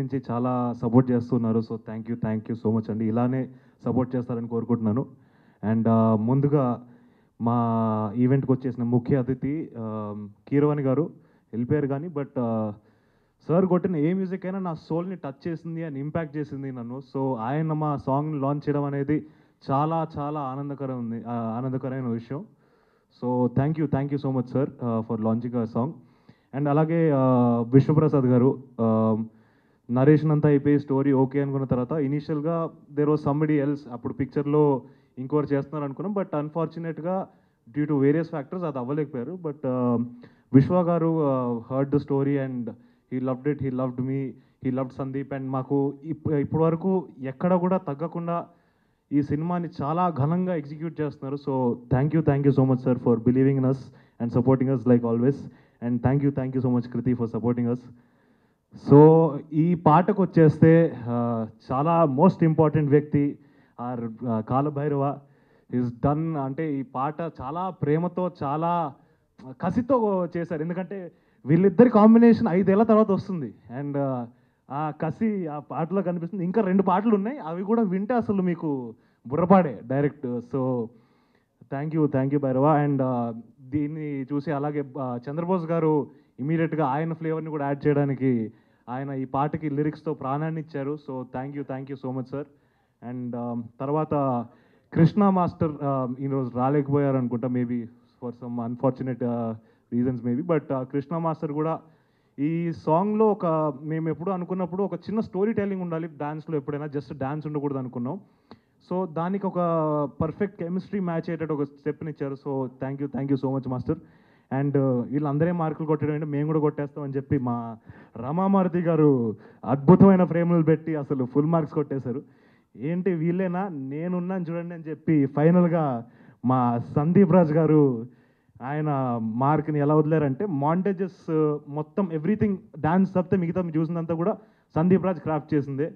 నుంచి చాలా సపోర్ట్ చేస్తున్నారు. So thank you so much అండి. ఇలానే సపోర్ట్ చేస్తారని కోరుకుంటున్నాను. అండ్ ముందుగా మా ఈవెంట్కి వచ్చేసిన ముఖ్య అతిథి కీరవాణి గారు వెళ్ళిపోయారు కానీ బట్ సార్ కొట్టిన ఏ మ్యూజిక్ అయినా నా సోల్ని టచ్ చేసింది అండ్ ఇంపాక్ట్ చేసింది నన్ను. సో ఆయన మా సాంగ్ని లాంచ్ చేయడం అనేది చాలా చాలా ఆనందకరమైన విషయం. So thank you so much sir for launching hour song. And అలాగే విష్ణుప్రసాద్ గారు నరేషన్ అంతా అయిపోయి స్టోరీ ఓకే అనుకున్న తర్వాత ఇనీషియల్గా దేర్ వాజ్ సంబడి ఎల్స్, అప్పుడు పిక్చర్లో ఇంకోటి చేస్తున్నారు అనుకున్నాం. బట్ అన్ఫార్చునేట్గా డ్యూ టు వేరియస్ ఫ్యాక్టర్స్ అది అవ్వలేకపోయారు. But Vishwa garu heard the story and he loved it, he loved me, he loved Sandeep. And మాకు ఇప్పటి వరకు ఎక్కడ కూడా తగ్గకుండా ఈ సినిమాని చాలా ఘనంగా ఎగ్జిక్యూట్ చేస్తున్నారు. So thank you so much sir for believing in us and supporting us like always. And thank you so much Kriti for supporting us. So ఈ పాటకు వచ్చేస్తే చాలా మోస్ట్ ఇంపార్టెంట్ వ్యక్తి ఆర్ కాలభైరవ ఈజ్ డన్. అంటే ఈ పాట చాలా ప్రేమతో చాలా కసితో చేశారు. ఎందుకంటే వీళ్ళిద్దరి కాంబినేషన్ 5 ఏళ్ల తర్వాత వస్తుంది. అండ్ ఆ కసి ఆ పాటలో కనిపిస్తుంది. ఇంకా 2 పాటలు ఉన్నాయి, అవి కూడా వింటే అసలు మీకు బుర్రపాడే direct. So thank you Bhairava. And దీన్ని చూసి అలాగే చంద్రబోస్ గారు ఇమీడియట్గా ఆయన ఫ్లేవర్ని కూడా యాడ్ చేయడానికి ఆయన ఈ పాటకి లిరిక్స్తో ప్రాణాన్ని ఇచ్చారు. So thank you so much sir. And తర్వాత కృష్ణ మాస్టర్ ఈరోజు రాలేకపోయారు అనుకుంటా, maybe for some unfortunate reasons maybe. But Krishna master కూడా ఈ సాంగ్లో మేము ఎప్పుడు అనుకున్నప్పుడు ఒక చిన్న స్టోరీ టెల్లింగ్ ఉండాలి డాన్స్లో, ఎప్పుడైనా జస్ట్ డాన్స్ ఉండకూడదు అనుకున్నాం. సో దానికి ఒక పర్ఫెక్ట్ కెమిస్ట్రీ మ్యాచ్ అయ్యేటట్టు ఒక స్టెప్ని ఇచ్చారు. So thank you so much master. And వీళ్ళందరే మార్కులు కొట్టడం అంటే మేము కూడా కొట్టేస్తామని చెప్పి మా రమామారుతి గారు అద్భుతమైన ఫ్రేములు పెట్టి అసలు ఫుల్ మార్క్స్ కొట్టేశారు. ఏంటి వీళ్ళేనా నేనున్నాను చూడండి అని చెప్పి ఫైనల్గా మా సందీప్ రాజ్ గారు ఆయన మార్క్ని ఎలా వదిలేరంటే మాంటేజెస్ మొత్తం ఎవ్రీథింగ్ డాన్స్ తప్పితే మిగతా చూసినంతా కూడా సందీప్ రాజ్ క్రాఫ్ట్ చేసిందే.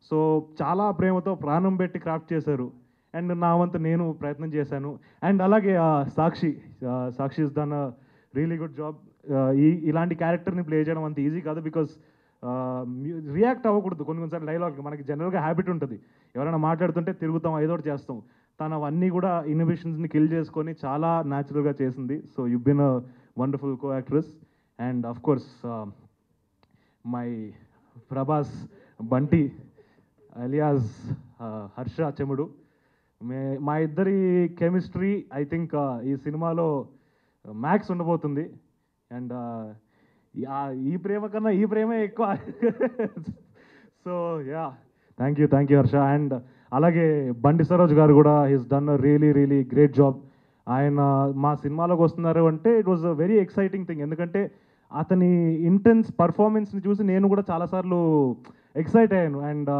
సో చాలా ప్రేమతో ప్రాణం పెట్టి క్రాఫ్ట్ చేశారు. అండ్ నా వంతు నేను ప్రయత్నం చేశాను. అండ్ అలాగే Sakshi is done really good job. ఇలాంటి క్యారెక్టర్ని ప్లే చేయడం అంత ఈజీ కాదు. బికాస్ రియాక్ట్ అవ్వకూడదు కొన్నిసార్లు డైలాగ్. మనకి జనరల్గా హ్యాబిట్ ఉంటుంది, ఎవరైనా మాట్లాడుతుంటే తిరుగుతాం, ఏదోటి చేస్తాం. తను అవన్నీ కూడా ఇన్నోవేషన్స్ని కిల్ చేసుకొని చాలా న్యాచురల్గా చేసింది. So you been a wonderful co actress. And of course my Prabhas Bunty alias Harsha Chemudu, మా ఇద్దరి కెమిస్ట్రీ ఐ థింక్ ఈ సినిమాలో మ్యాక్స్ ఉండబోతుంది. అండ్ ఈ ప్రేమ కన్నా ఈ ప్రేమే ఎక్కువ. So yeah thank you Harsha. And అలాగే బండి సరోజ్ గారు కూడా he's done a really great job. ఆయన మా సినిమాలోకి వస్తున్నారు అంటే it was a very exciting thing. ఎందుకంటే అతని ఇంటెన్స్ పర్ఫార్మెన్స్ని చూసి నేను కూడా చాలాసార్లు ఎక్సైట్ అయ్యాను. అండ్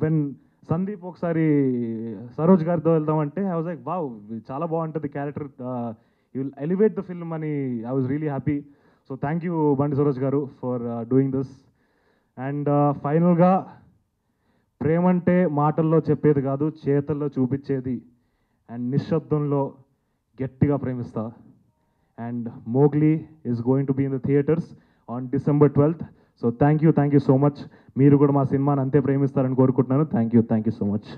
వెన్ సందీప్ ఒకసారి సరోజ్ గారితో వెళ్దామంటే ఐ వాజ్ లైక్ వావ్, చాలా బాగుంటుంది character, you will elevate the film అని I was really happy. So thank you Bandi Saroj గారు ఫర్ డూయింగ్ దిస్. అండ్ ఫైనల్గా ప్రేమంటే మాటల్లో చెప్పేది కాదు, చేతల్లో చూపించేది. అండ్ నిశ్శబ్దంలో గట్టిగా ప్రేమిస్తా. And Mowgli is going to be in the theaters on December 12th. So thank you so much. మీరు కూడా మా సినిమాని అంతే ప్రేమిస్తారని కోరుకుంటున్నాను. Thank you so much.